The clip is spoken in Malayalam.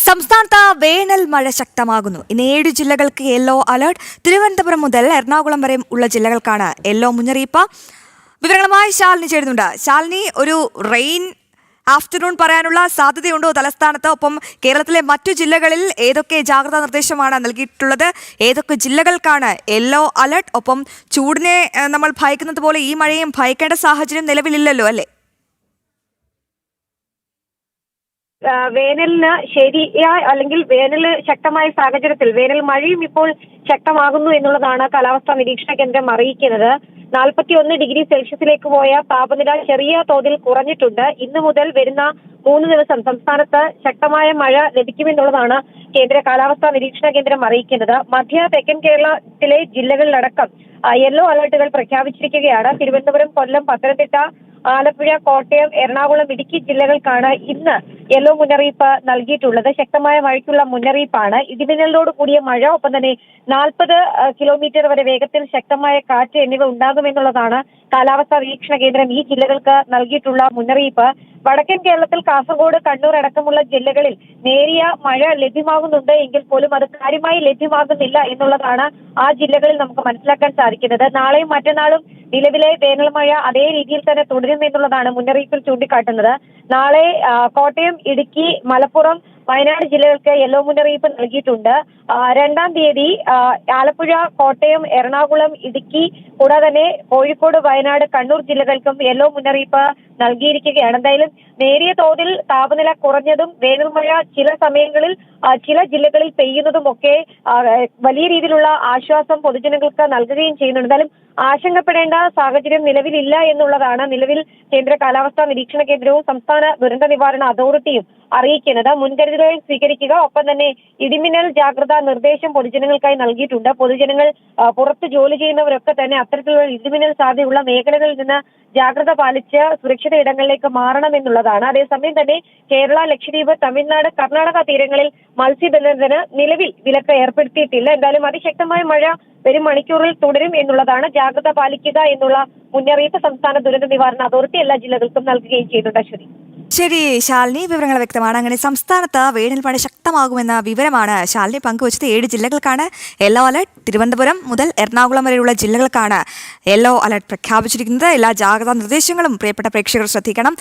സംസ്ഥാനത്ത് വേനൽ മഴ ശക്തമാകുന്നു. ഇന്ന് 7 ജില്ലകൾക്ക് യെല്ലോ അലർട്ട്. തിരുവനന്തപുരം മുതൽ എറണാകുളം വരെ ഉള്ള ജില്ലകൾക്കാണ് യെല്ലോ മുന്നറിയിപ്പ്. വിവരങ്ങളുമായി ശാലിനി ചേരുന്നുണ്ട്. ശാലിനി, ഒരു റെയിൻ ആഫ്റ്റർനൂൺ പറയാനുള്ള സാധ്യതയുണ്ടോ തലസ്ഥാനത്ത്? ഒപ്പം കേരളത്തിലെ മറ്റു ജില്ലകളിൽ ഏതൊക്കെ ജാഗ്രതാ നിർദ്ദേശമാണ് നൽകിയിട്ടുള്ളത്? ഏതൊക്കെ ജില്ലകൾക്കാണ് യെല്ലോ അലർട്ട്? ഒപ്പം ചൂടിനെ നമ്മൾ ഭയക്കുന്നത് പോലെ ഈ മഴയും ഭയക്കേണ്ട സാഹചര്യം നിലവിലില്ലല്ലോ, അല്ലേ? വേനലിന് ശരിയായ അല്ലെങ്കിൽ വേനൽ ശക്തമായ സാഹചര്യത്തിൽ വേനൽ മഴയും ഇപ്പോൾ ശക്തമാകുന്നു എന്നുള്ളതാണ് കാലാവസ്ഥാ നിരീക്ഷണ കേന്ദ്രം അറിയിക്കുന്നത്. 41 ഡിഗ്രി സെൽഷ്യസിലേക്ക് പോയ താപനില ചെറിയ തോതിൽ കുറഞ്ഞിട്ടുണ്ട്. ഇന്നു മുതൽ വരുന്ന 3 ദിവസം സംസ്ഥാനത്ത് ശക്തമായ മഴ ലഭിക്കുമെന്നുള്ളതാണ് കേന്ദ്ര കാലാവസ്ഥാ നിരീക്ഷണ കേന്ദ്രം അറിയിക്കുന്നത്. മധ്യ തെക്കൻ കേരളത്തിലെ ജില്ലകളിലടക്കം യെല്ലോ അലർട്ടുകൾ പ്രഖ്യാപിച്ചിരിക്കുകയാണ്. തിരുവനന്തപുരം, കൊല്ലം, പത്തനംതിട്ട, ആലപ്പുഴ, കോട്ടയം, എറണാകുളം, ഇടുക്കി ജില്ലകൾക്കാണ് ഇന്ന് യെല്ലോ മുന്നറിയിപ്പ് നൽകിയിട്ടുള്ളത്. ശക്തമായ മഴയ്ക്കുള്ള മുന്നറിയിപ്പാണ്. ഇടിമിന്നലോട് കൂടിയ മഴ, ഒപ്പം തന്നെ 40 കിലോമീറ്റർ വരെ വേഗത്തിൽ ശക്തമായ കാറ്റ് എന്നിവ ഉണ്ടാകുമെന്നുള്ളതാണ് കാലാവസ്ഥാ നിരീക്ഷണ കേന്ദ്രം ഈ ജില്ലകൾക്ക് നൽകിയിട്ടുള്ള മുന്നറിയിപ്പ്. വടക്കൻ കേരളത്തിൽ കാസർഗോഡ്, കണ്ണൂർ അടക്കമുള്ള ജില്ലകളിൽ നേരിയ മഴ ലഭ്യമാകുന്നുണ്ട് എങ്കിൽ പോലും അത് കാര്യമായി ലഭ്യമാകുന്നില്ല എന്നുള്ളതാണ് ആ ജില്ലകളിൽ നമുക്ക് മനസ്സിലാക്കാൻ സാധിക്കുന്നത്. നാളെയും മറ്റന്നാളും നിലവിലെ വേനൽ മഴ അതേ രീതിയിൽ തന്നെ തുടരുമെന്നുള്ളതാണ് മുന്നറിയിപ്പിൽ ചൂണ്ടിക്കാട്ടുന്നത്. നാളെ കോട്ടയം, ഇടുക്കി, മലപ്പുറം, വയനാട് ജില്ലകൾക്ക് യെല്ലോ മുന്നറിയിപ്പ് നൽകിയിട്ടുണ്ട്. 2-ാം തീയതി ആലപ്പുഴ, കോട്ടയം, എറണാകുളം, ഇടുക്കി കൂടാതെ തന്നെ കോഴിക്കോട്, വയനാട്, കണ്ണൂർ ജില്ലകൾക്കും യെല്ലോ മുന്നറിയിപ്പ് നൽകിയിരിക്കുകയാണ്. എന്തായാലും നേരിയ തോതിൽ താപനില കുറഞ്ഞതും വേനൽ മഴ ചില സമയങ്ങളിൽ ചില ജില്ലകളിൽ പെയ്യുന്നതുമൊക്കെ വലിയ രീതിയിലുള്ള ആശ്വാസം പൊതുജനങ്ങൾക്ക് നൽകുകയും ചെയ്യുന്നുണ്ട്. എന്തായാലും ആശങ്കപ്പെടേണ്ട സാഹചര്യം നിലവിലില്ല എന്നുള്ളതാണ് നിലവിൽ കേന്ദ്ര കാലാവസ്ഥാ നിരീക്ഷണ കേന്ദ്രവും സംസ്ഥാന ദുരന്ത നിവാരണ അതോറിറ്റിയും അറിയിക്കുന്നത്. മുൻകരുതലുകൾ സ്വീകരിക്കുക, ഒപ്പം തന്നെ ഇടിമിന്നൽ ജാഗ്രതാ നിർദ്ദേശം പൊതുജനങ്ങൾക്കായി നൽകിയിട്ടുണ്ട്. പൊതുജനങ്ങൾ പുറത്ത് ജോലി ചെയ്യുന്നവരൊക്കെ തന്നെ അത്തരത്തിലുള്ള ഇടിമിന്നൽ സാധ്യതയുള്ള മേഖലകളിൽ നിന്ന് ജാഗ്രത പാലിച്ച് സുരക്ഷിത ഇടങ്ങളിലേക്ക് മാറണമെന്നുള്ളതാണ്. അതേസമയം തന്നെ കേരള, ലക്ഷദ്വീപ്, തമിഴ്നാട്, കർണാടക തീരങ്ങളിൽ മത്സ്യബന്ധനത്തിന് നിലവിൽ വിലക്ക് ഏർപ്പെടുത്തിയിട്ടില്ല. എന്തായാലും അതിശക്തമായ മഴ വരും മണിക്കൂറിൽ തുടരും എന്നുള്ളതാണ്. ജാഗ്രത പാലിക്കുക എന്നുള്ള മുന്നറിയിപ്പ് സംസ്ഥാന ദുരന്ത നിവാരണ അതോറിറ്റി എല്ലാ ജില്ലകൾക്കും നൽകുകയും ചെയ്യുന്നുണ്ട്. അശ്വതി. ശരി ശാലിനി, വിവരങ്ങൾ വ്യക്തമാണ്. അങ്ങനെ സംസ്ഥാനത്ത് വേനൽ മഴ ശക്തമാകുമെന്ന വിവരമാണ് ശാലിനി പങ്കുവച്ചത്. 7 ജില്ലകൾക്കാണ് യെല്ലോ അലർട്ട്. തിരുവനന്തപുരം മുതൽ എറണാകുളം വരെയുള്ള ജില്ലകൾക്കാണ് യെല്ലോ അലർട്ട് പ്രഖ്യാപിച്ചിരിക്കുന്നത്. എല്ലാ ജാഗ്രതാ നിർദ്ദേശങ്ങളും പ്രിയപ്പെട്ട പ്രേക്ഷകർ ശ്രദ്ധിക്കണം.